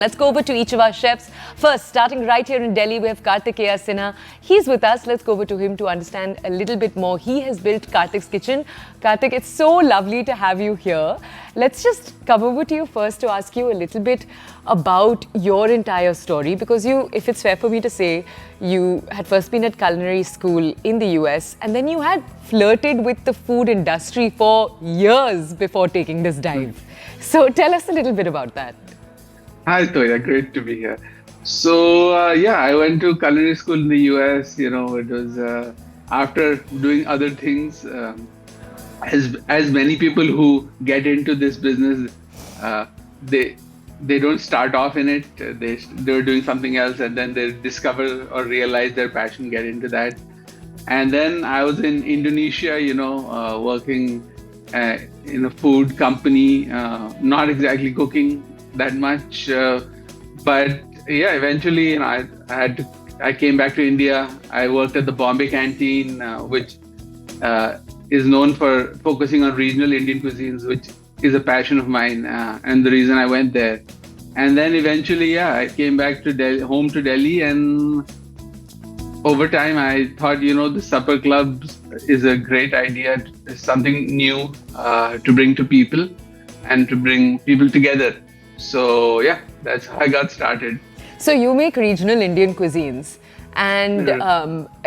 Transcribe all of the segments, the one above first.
Let's go over to each of our chefs. First, starting right here in Delhi, we have Kartikeya Sinha. He's with us. Let's go over to him to understand a little bit more. He has built Kartik's Kitchen. Kartik, it's so lovely to have you here. Let's just come over to you first to ask you a little bit about your entire story, because you, if it's fair for me to say, you had first been at culinary school in the US and then you had flirted with the food industry for years before taking this dive. So tell us a little bit about that. Hi, Toya. Great to be here. So, I went to culinary school in the US. It was after doing other things. As many people who get into this business, they don't start off in it. They're doing something else, and then they discover or realize their passion, get into that. And then I was in Indonesia, working in a food company, not exactly cooking that much, but eventually I came back to India. I worked at the Bombay canteen, which is known for focusing on regional Indian cuisines, which is a passion of mine, and the reason I went there. And then eventually I came back to Delhi, home to Delhi, and over time I thought the supper clubs is a great idea, something new to bring to people and to bring people together. So that's how I got started. So you make regional Indian cuisines, and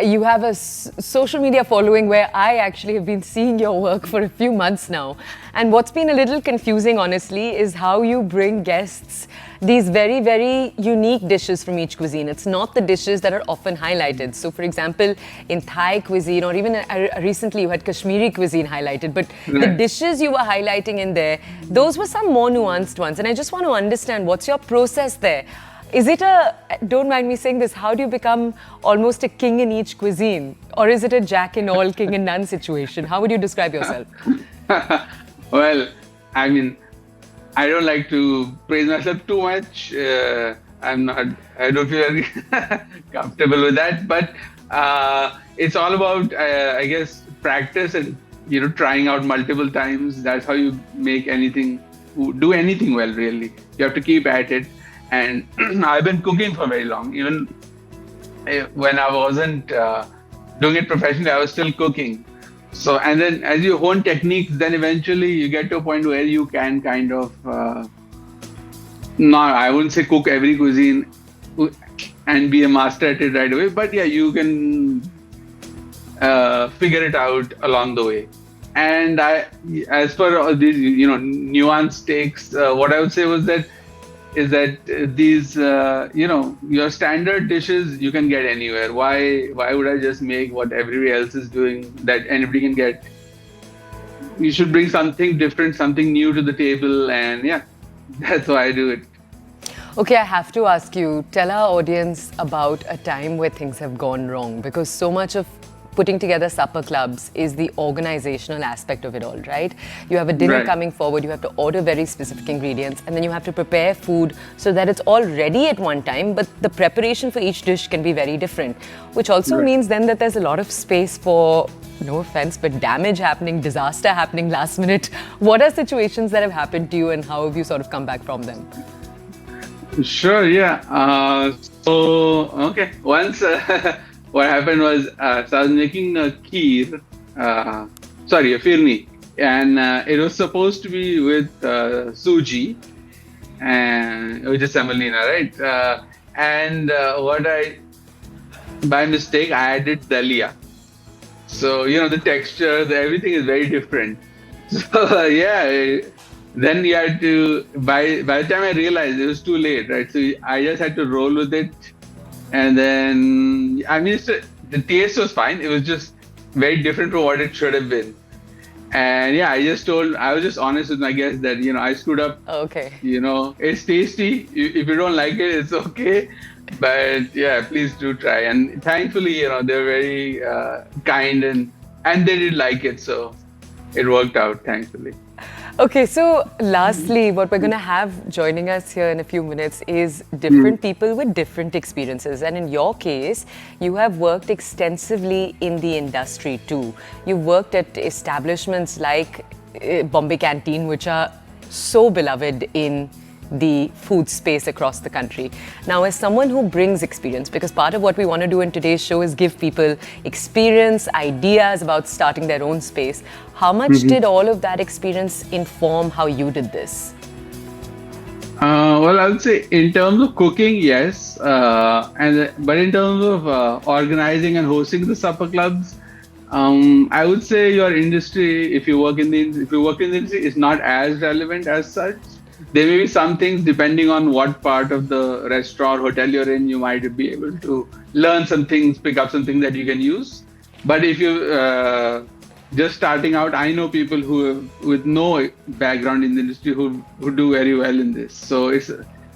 you have a social media following where I actually have been seeing your work for a few months now. And what's been a little confusing, honestly, is how you bring guests these very, very unique dishes from each cuisine. It's not the dishes that are often highlighted. So, for example, in Thai cuisine, or even recently you had Kashmiri cuisine highlighted, but the dishes you were highlighting in there, those were some more nuanced ones. And I just want to understand, what's your process there? Is it don't mind me saying this, how do you become almost a king in each cuisine? Or is it a jack in all, king in none situation? How would you describe yourself? Well, I mean, I don't like to praise myself too much. I don't feel very comfortable with that. But it's all about, I guess, practice and, trying out multiple times. That's how you make anything, do anything well, really. You have to keep at it. And I've been cooking for very long. Even when I wasn't doing it professionally, I was still cooking. So, and then as you hone techniques, then eventually you get to a point where you can kind of, I wouldn't say cook every cuisine and be a master at it right away, but you can figure it out along the way. And as for these, nuanced takes, what I would say is that these, your standard dishes you can get anywhere. Why would I just make what everybody else is doing that anybody can get? You should bring something different, something new to the table, and that's why I do it. Okay, I have to ask you, tell our audience about a time where things have gone wrong, because so much of putting together supper clubs is the organizational aspect of it all, right? You have a dinner coming forward, you have to order very specific ingredients, and then you have to prepare food so that it's all ready at one time, but the preparation for each dish can be very different, which also means then that there's a lot of space for, no offense, but damage happening, disaster happening last minute. What are situations that have happened to you, and how have you sort of come back from them? Sure, once what happened was, so I was making a kheer, a firni, and it was supposed to be with suji, and which is semolina, right? By mistake, I added dalia. So, the texture, everything is very different. So, then you had to, by the time I realized, it was too late, right? So I just had to roll with it. And then, the taste was fine. It was just very different from what it should have been. And I was just honest with my guests that, I screwed up. Okay. It's tasty. If you don't like it, it's okay. But please do try. And thankfully, they're very kind and they did like it. So it worked out, thankfully. Okay, so lastly, what we're going to have joining us here in a few minutes is different people with different experiences. And in your case, you have worked extensively in the industry too. You've worked at establishments like Bombay Canteen, which are so beloved in the food space across the country. Now, as someone who brings experience, because part of what we want to do in today's show is give people experience, ideas about starting their own space. How much did all of that experience inform how you did this? Well, I would say in terms of cooking, yes, but in terms of organizing and hosting the supper clubs, I would say your industry, if you work in the industry, is not as relevant as such. There may be some things depending on what part of the restaurant or hotel you're in, you might be able to learn some things, pick up something that you can use. But if you just starting out, I know people who with no background in the industry who do very well in this. So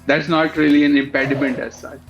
that's not really an impediment as such.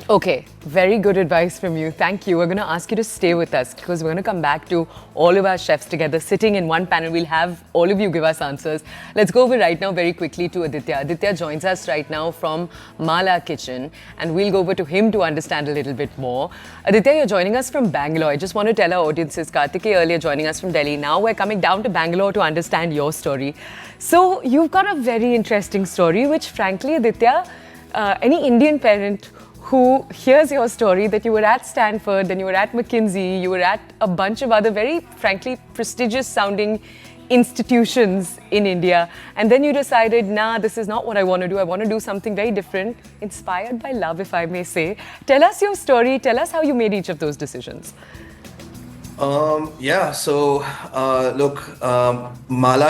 Okay, very good advice from you. Thank you. We're going to ask you to stay with us because we're going to come back to all of our chefs together sitting in one panel. We'll have all of you give us answers. Let's go over right now very quickly to Aditya. Aditya joins us right now from Mala Kitchen, and we'll go over to him to understand a little bit more. Aditya, you're joining us from Bangalore. I just want to tell our audiences, Kartikeya earlier joining us from Delhi. Now we're coming down to Bangalore to understand your story. So you've got a very interesting story, which frankly, Aditya, any Indian parent who hears your story that you were at Stanford, then you were at McKinsey, you were at a bunch of other very, frankly, prestigious sounding institutions in India, and then you decided, nah, this is not what I want to do. I want to do something very different, inspired by love, if I may say. Tell us your story. Tell us how you made each of those decisions. Mala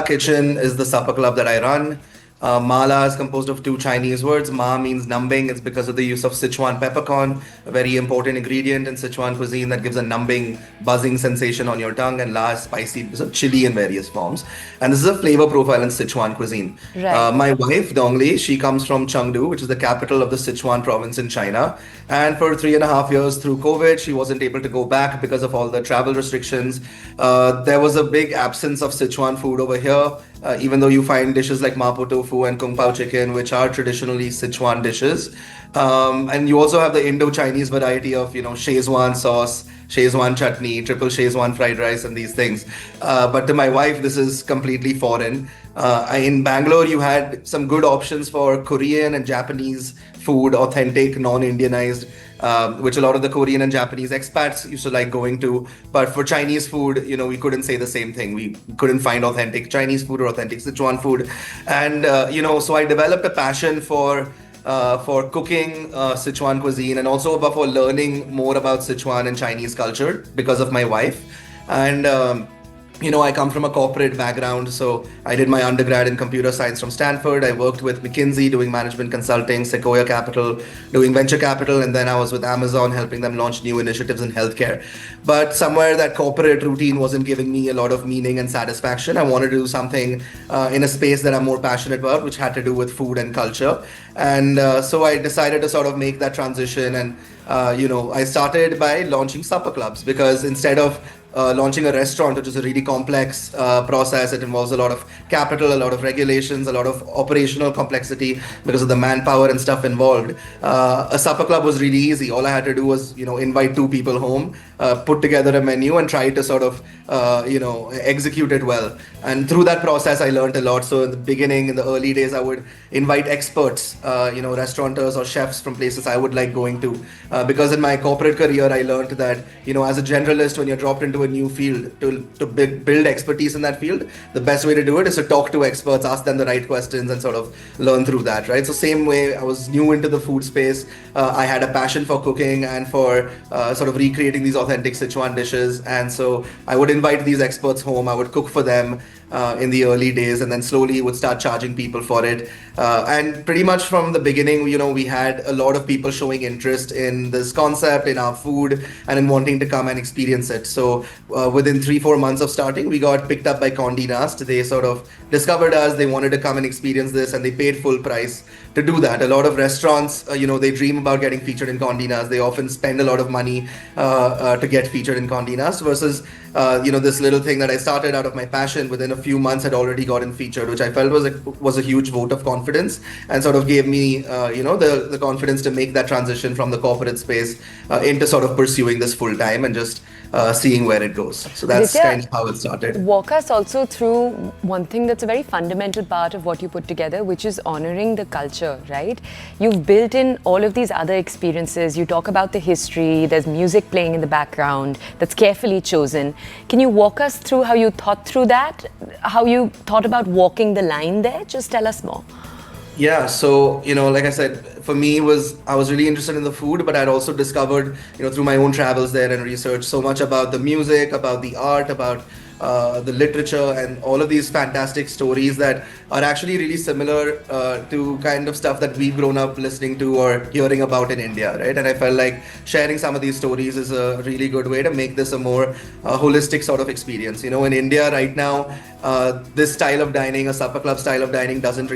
Kitchen is the supper club that I run. Mala is composed of two Chinese words. Ma means numbing. It's because of the use of Sichuan peppercorn, a very important ingredient in Sichuan cuisine that gives a numbing, buzzing sensation on your tongue. And La is spicy because of chili in various forms. And this is a flavor profile in Sichuan cuisine. Right. My wife, Dongli, she comes from Chengdu, which is the capital of the Sichuan province in China. And for 3.5 years through COVID, she wasn't able to go back because of all the travel restrictions. There was a big absence of Sichuan food over here. Even though you find dishes like mapo tofu and kung pao chicken, which are traditionally Sichuan dishes. And you also have the Indo-Chinese variety of, Szechuan sauce, Szechuan chutney, triple Szechuan fried rice, and these things. But to my wife, this is completely foreign. In Bangalore, you had some good options for Korean and Japanese food, authentic, non-Indianized, which a lot of the Korean and Japanese expats used to like going to. But for Chinese food, we couldn't say the same thing. We couldn't find authentic Chinese food or authentic Sichuan food. And, so I developed a passion for cooking Sichuan cuisine, and also for learning more about Sichuan and Chinese culture because of my wife. And I come from a corporate background, so I did my undergrad in computer science from Stanford. I worked with McKinsey doing management consulting, Sequoia Capital doing venture capital, and then I was with Amazon helping them launch new initiatives in healthcare. But somewhere that corporate routine wasn't giving me a lot of meaning and satisfaction. I wanted to do something in a space that I'm more passionate about, which had to do with food and culture. And so I decided to sort of make that transition, and I started by launching supper clubs, because instead of launching a restaurant, which is a really complex process. It involves a lot of capital, a lot of regulations, a lot of operational complexity because of the manpower and stuff involved. A supper club was really easy. All I had to do was, invite two people home, put together a menu, and try to sort of, execute it well. And through that process, I learned a lot. So in the beginning, in the early days, I would invite experts, restaurateurs or chefs from places I would like going to. Because in my corporate career, I learned that, as a generalist, when you're dropped into a new field to build expertise in that field, the best way to do it is to talk to experts, ask them the right questions, and sort of learn through that, right? So same way, I was new into the food space. I had a passion for cooking and for sort of recreating these authentic Sichuan dishes. And so I would invite these experts home. I would cook for them in the early days, and then slowly would start charging people for it. And pretty much from the beginning, we had a lot of people showing interest in this concept, in our food, and in wanting to come and experience it. So within 3-4 months of starting, we got picked up by Condé Nast. They sort of discovered us. They wanted to come and experience this, and they paid full price to do that. A lot of restaurants, they dream about getting featured in Condé Nast. They often spend a lot of money to get featured in Condé Nast, versus this little thing that I started out of my passion. Within a few months had already gotten featured, which I felt was a huge vote of confidence and sort of gave me, the confidence to make that transition from the corporate space into sort of pursuing this full time and just seeing where it goes. So that's Aditya, kind of how it started. walk us also through one thing that's a very fundamental part of what you put together, which is honoring the culture, right? You've built in all of these other experiences. You talk about the history, there's music playing in the background that's carefully chosen. Can you walk us through how you thought through that? How you thought about walking the line there? Just tell us more. Yeah, so like I said, for me I was really interested in the food, but I'd also discovered, through my own travels there and research so much about the music, about the art, about the literature, and all of these fantastic stories that are actually really similar to kind of stuff that we've grown up listening to or hearing about in India, right? And I felt like sharing some of these stories is a really good way to make this a more holistic sort of experience. In India right now, this style of dining, a supper club style of dining, didn't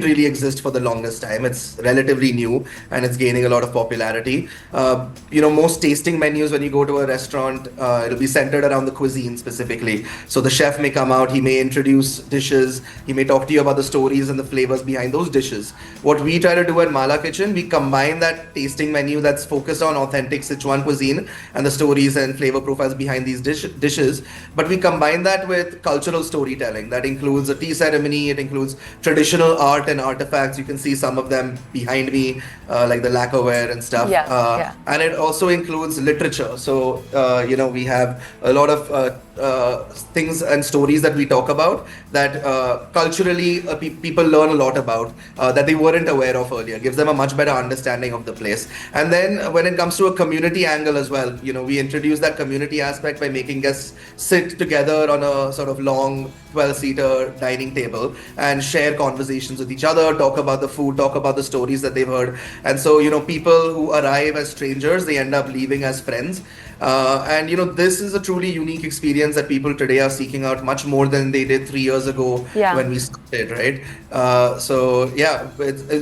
really exist for the longest time. It's relatively new and it's gaining a lot of popularity. Most tasting menus when you go to a restaurant, it'll be centered around the cuisine specifically. So the chef may come out, he may introduce dishes, he may talk to you about the stories and the flavors behind those dishes. What we try to do at Mala Kitchen, we combine that tasting menu that's focused on authentic Sichuan cuisine and the stories and flavor profiles behind these dishes, but we combine that with cultural storytelling. That includes a tea ceremony, it includes traditional art and artifacts. You can see some of them behind me, like the lacquerware and stuff. And it also includes literature. So, we have a lot of things and stories that we talk about that culturally people learn a lot about that they weren't aware of earlier. Gives them a much better understanding of the place. And then when it comes to a community angle as well, we introduce that community aspect by making guests sit together on a sort of long 12-seater dining table and share conversations with each other, talk about the food, talk about the stories that they've heard. And so, people who arrive as strangers, they end up leaving as friends. And this is a truly unique experience that people today are seeking out much more than they did 3 years ago when we started, right?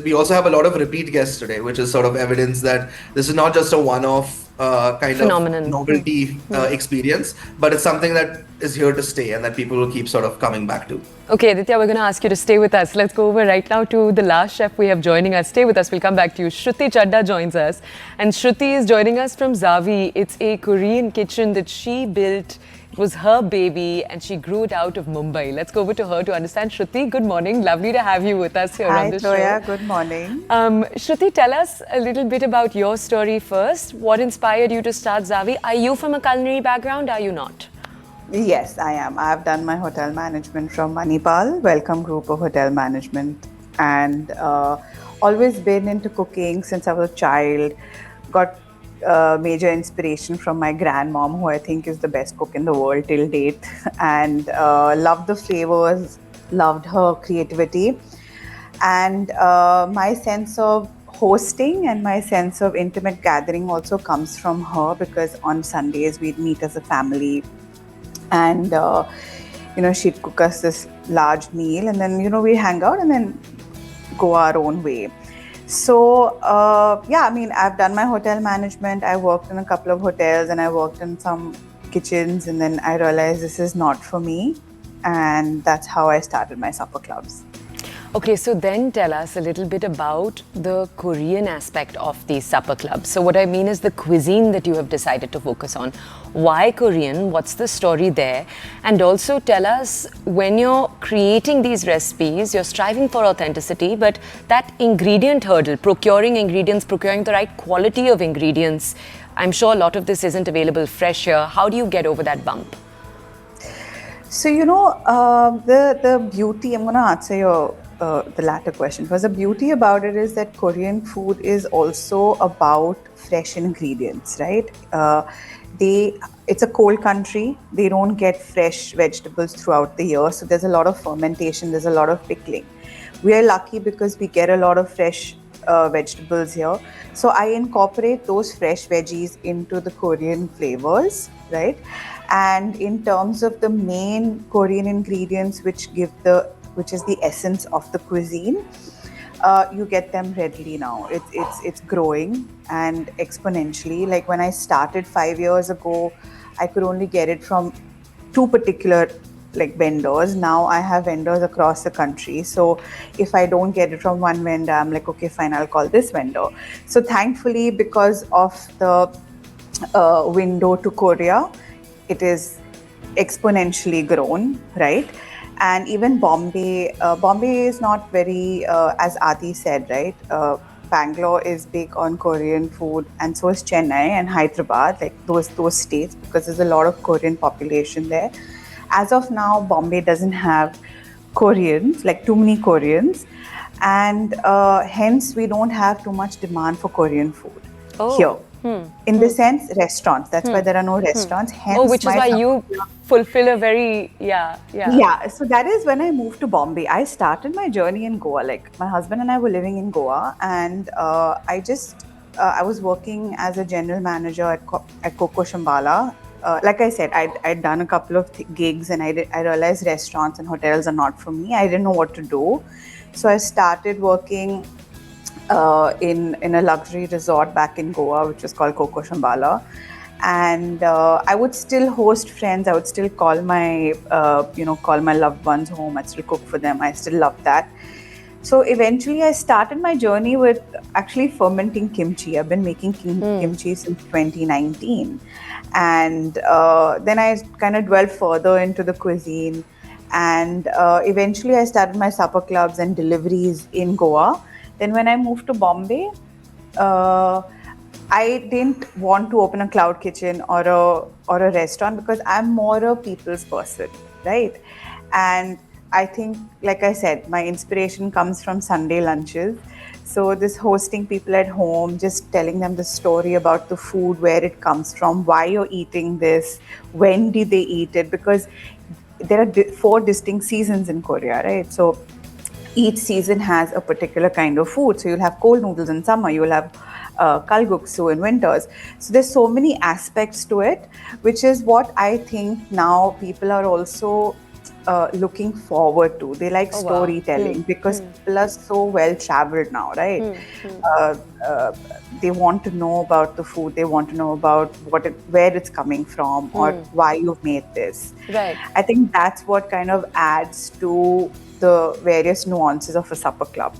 We also have a lot of repeat guests today, which is sort of evidence that this is not just a one-off phenomenon. Of novelty experience, but it's something that is here to stay and that people will keep sort of coming back to. Okay, Aditya, we're going to ask you to stay with us. Let's go over right now to the last chef we have joining us. Stay with us. We'll come back to you. Shruti Chadha joins us. And Shruti is joining us from Zavi. It's a Korean kitchen that she built. It was her baby and she grew it out of Mumbai. Let's go over to her to understand. Shruti, good morning. Lovely to have you with us here on the show. Hi, Toya. Good morning. Shruti, tell us a little bit about your story first. What inspired you to start Zavi? Are you from a culinary background? Are you not? Yes, I am. I have done my hotel management from Manipal, Welcome Group of Hotel Management, and always been into cooking since I was a child. Got major inspiration from my grandmom, who I think is the best cook in the world till date, and loved the flavors, loved her creativity, and my sense of hosting and my sense of intimate gathering also comes from her, because on Sundays we'd meet as a family. And, she'd cook us this large meal and then, we'd hang out and then go our own way. So, I've done my hotel management. I worked in a couple of hotels and I worked in some kitchens, and then I realized this is not for me. And that's how I started my supper clubs. Okay, so then tell us a little bit about the Korean aspect of these supper clubs. So what I mean is the cuisine that you have decided to focus on. Why Korean? What's the story there? And also tell us, when you're creating these recipes, you're striving for authenticity, but that ingredient hurdle, procuring ingredients, procuring the right quality of ingredients, I'm sure a lot of this isn't available fresh here. How do you get over that bump? So, the beauty, I'm going to answer your the latter question, because the beauty about it is that Korean food is also about fresh ingredients, right? It's a cold country. They don't get fresh vegetables throughout the year. So there's a lot of fermentation. There's a lot of pickling. We are lucky because we get a lot of fresh vegetables here. So I incorporate those fresh veggies into the Korean flavors, right? And in terms of the main Korean ingredients, which is the essence of the cuisine, you get them readily now. It's growing and exponentially. Like when I started 5 years ago, I could only get it from two particular like vendors. Now I have vendors across the country. So if I don't get it from one vendor, I'm like, okay, fine, I'll call this vendor. So thankfully, because of the window to Korea, it is exponentially grown, right? And even Bombay, Bombay is not very, as Adi said, right? Bangalore is big on Korean food, and so is Chennai and Hyderabad, like those states, because there's a lot of Korean population there. As of now, Bombay doesn't have Koreans, like too many Koreans, and hence we don't have too much demand for Korean food here. In the sense, restaurants. That's why there are no restaurants. Hence, which is why you fulfill a very yeah. So that is when I moved to Bombay. I started my journey in Goa. Like my husband and I were living in Goa, and I was working as a general manager at Coco Shambhala. Like I said, I'd done a couple of gigs, and I realized restaurants and hotels are not for me. I didn't know what to do, so I started working in a luxury resort back in Goa, which was called Coco Shambhala. And I would still host friends. I would still call my loved ones home. I'd still cook for them. I still love that. So eventually I started my journey with actually fermenting kimchi. I've been making kimchi since 2019. And then I kind of dwelled further into the cuisine. And eventually I started my supper clubs and deliveries in Goa. Then when I moved to Bombay, I didn't want to open a cloud kitchen or a restaurant because I'm more a people's person, right? And I think, like I said, my inspiration comes from Sunday lunches. So this hosting people at home, just telling them the story about the food, where it comes from, why you're eating this, when did they eat it? Because there are 4 distinct seasons in Korea, right? So each season has a particular kind of food. So you'll have cold noodles in summer, you'll have kalguksu in winters. So there's so many aspects to it, which is what I think now people are also looking forward to. They like storytelling because people are so well traveled now, right? They want to know about the food. They want to know about where it's coming from or why you've made this. Right. I think that's what kind of adds to the various nuances of a supper club.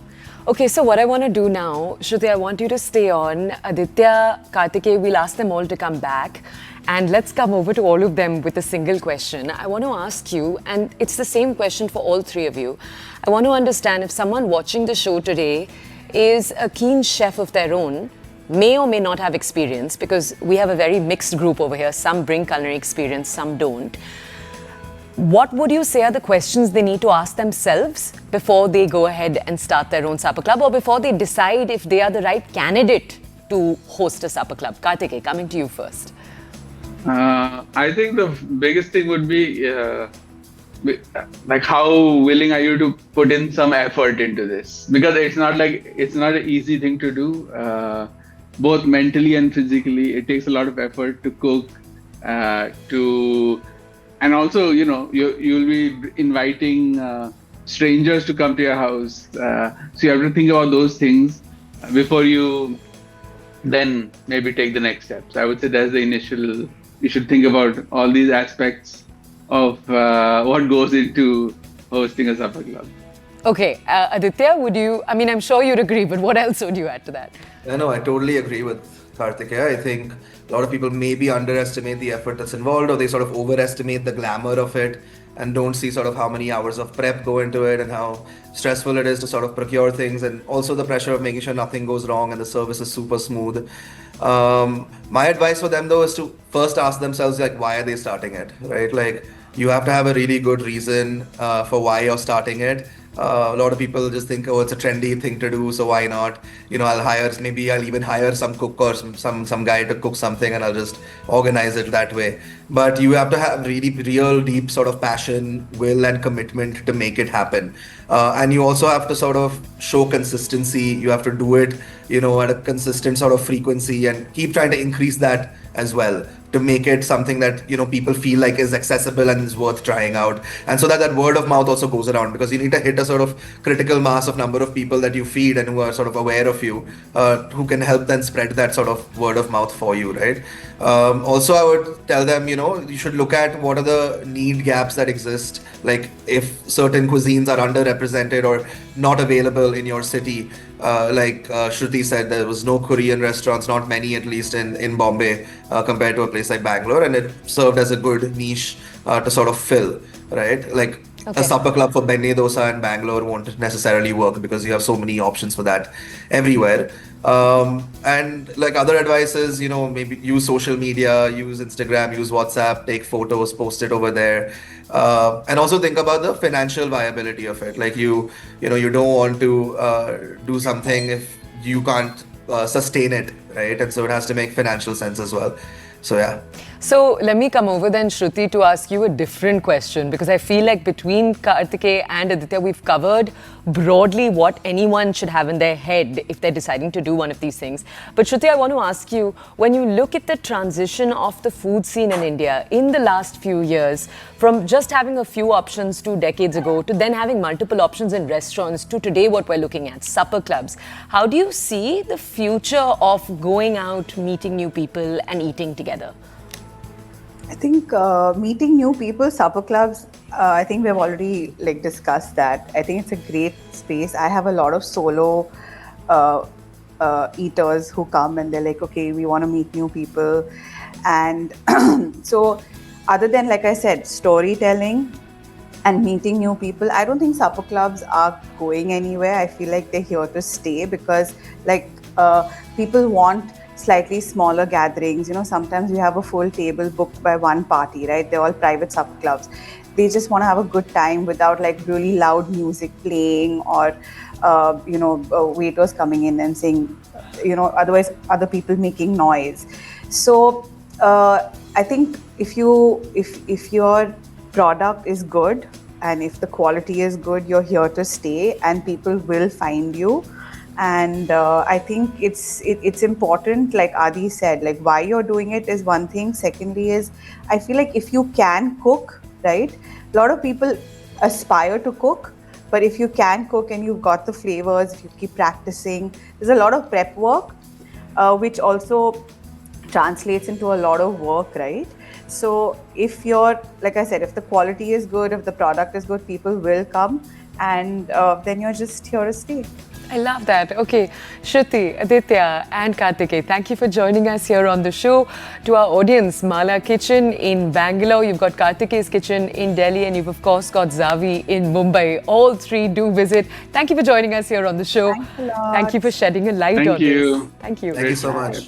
Okay, so what I want to do now, Shruti, I want you to stay on. Aditya, Kartikeya, we'll ask them all to come back. And let's come over to all of them with a single question. I want to ask you, and it's the same question for all 3 of you. I want to understand if someone watching the show today is a keen chef of their own, may or may not have experience, because we have a very mixed group over here. Some bring culinary experience, some don't. What would you say are the questions they need to ask themselves before they go ahead and start their own supper club, or before they decide if they are the right candidate to host a supper club? Kartikeya, coming to you first. I think the biggest thing would be like how willing are you to put in some effort into this, because it's not an easy thing to do, both mentally and physically. It takes a lot of effort to cook, and also, you'll be inviting strangers to come to your house. So you have to think about those things before you then maybe take the next steps. I would say that's the initial. You should think about all these aspects of what goes into hosting a supper club. Okay, Aditya, I'm sure you'd agree, but what else would you add to that? No, I totally agree with Kartikeya. I think a lot of people maybe underestimate the effort that's involved, or they sort of overestimate the glamour of it and don't see sort of how many hours of prep go into it and how stressful it is to sort of procure things, and also the pressure of making sure nothing goes wrong and the service is super smooth. My advice for them though is to first ask themselves, like, why are they starting it, right? Like, you have to have a really good reason for why you're starting it. A lot of people just think, oh, it's a trendy thing to do, so why not? I'll even hire some cook or some guy to cook something, and I'll just organize it that way. But you have to have really real deep sort of passion, will, and commitment to make it happen. And you also have to sort of show consistency. You have to do it at a consistent sort of frequency, and keep trying to increase that as well, to make it something that people feel like is accessible and is worth trying out, and so that word of mouth also goes around, because you need to hit a sort of critical mass of number of people that you feed and who are sort of aware of you, who can help then spread that sort of word of mouth for you, right? Also, I would tell them, you should look at what are the need gaps that exist, like if certain cuisines are underrepresented or not available in your city. Like Shruti said, there was no Korean restaurants, not many at least in Bombay, compared to a place like Bangalore, and it served as a good niche to sort of fill, right? Like a supper club for benne dosa in Bangalore won't necessarily work because you have so many options for that everywhere. And like other advice is, maybe use social media, use Instagram, use WhatsApp, take photos, post it over there. And also think about the financial viability of it. Like you don't want to do something if you can't sustain it, right? And so it has to make financial sense as well. So yeah. So let me come over then, Shruti, to ask you a different question, because I feel like between Kartikeya and Aditya, we've covered broadly what anyone should have in their head if they're deciding to do one of these things. But Shruti, I want to ask you, when you look at the transition of the food scene in India in the last few years, from just having a few options 2 decades ago to then having multiple options in restaurants to today what we're looking at, supper clubs, how do you see the future of going out, meeting new people and eating together? I think meeting new people, supper clubs, I think we've already discussed that. I think it's a great space. I have a lot of solo eaters who come and they're like, okay, we want to meet new people. And so other than, like I said, storytelling and meeting new people, I don't think supper clubs are going anywhere. I feel like they're here to stay because people want slightly smaller gatherings. Sometimes you have a full table booked by one party, right? They're all private supper clubs. They just want to have a good time without really loud music playing or waiters coming in and saying, otherwise other people making noise. So I think if your product is good and if the quality is good, you're here to stay and people will find you. And I think it's important, like Adi said, like why you're doing it is one thing. Secondly is, I feel like if you can cook, right? A lot of people aspire to cook, but if you can cook and you've got the flavors, if you keep practicing, there's a lot of prep work, which also translates into a lot of work, right? So if you're, like I said, if the quality is good, if the product is good, people will come, and then you're just here to stay. I love that. Okay, Shruti, Aditya and Kartikeya, thank you for joining us here on the show. To our audience, Mala Kitchen in Bangalore, you've got Kartikeya's Kitchen in Delhi, and you've of course got Zavi in Mumbai. All three do visit. Thank you for joining us here on the show. Thanks a lot. Thank you for shedding a light on this. Thank you. Thank you. Thank you so much.